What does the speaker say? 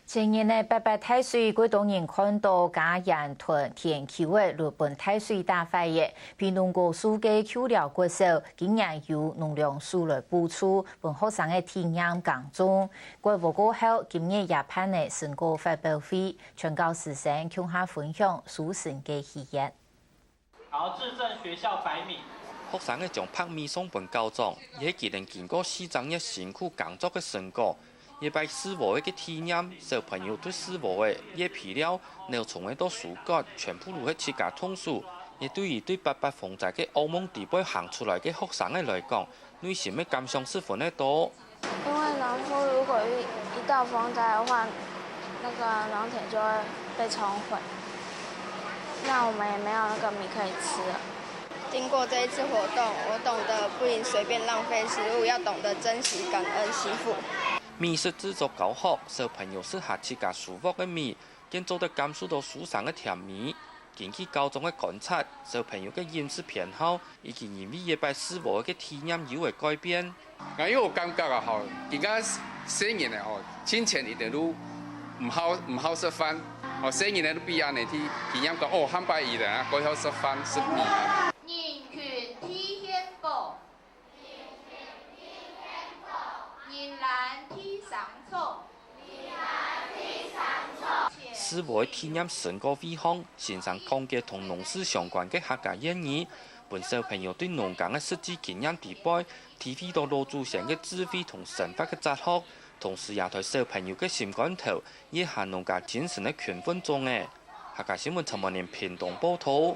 前年的八八太岁，广东人看到嘉阳屯田丘的日本太岁大法爷，被农国书记扣了过手，竟然由农粮署来补助，本学生的体验讲中。过vụ過後，今日也辦的成果發表會，全校師生共下分享書生嘅喜悅。好，致贈學校100米。學生嘅將拍米送本校長，也既能經過4週日辛苦工作嘅成果。也把師傅嘅體驗，小朋友對師傅嘅也皮料、牛蟲嘅多蔬果，全部都係自家通數。也對於對八八風災嘅噩夢地步行出來嘅學生嘅來講，內心嘅感想十分的多。因為農夫如果一到風災的話，那個農田就會被沖毀，那我們也沒有那個米可以吃了。經過這一次活動，我懂得不應隨便浪費食物，要懂得珍惜、感恩惜福。米食製作較好，小朋友適合自家舒服嘅米，更做得感受到書生嘅甜味。根據校長嘅觀察，小朋友嘅飲食偏好已經因為一擺師傅嘅體驗有會改變。因為我感覺啊，吼，而家細年嘅吼，金錢一點都唔好食飯，哦，細年嘅都比較呢啲體驗到哦，漢白伊人啊，過後食飯食米。人權天天報，人難天上錯。師傅嘅體驗成果非常，線上講解同農事相關嘅客家諺語，本小朋友對農耕嘅實際經驗提拔，體會到老祖先嘅智慧同神法嘅哲學，同時也對小朋友嘅心肝頭，也係農家精神嘅權分中嘅。客家新聞陳文年屏東報道。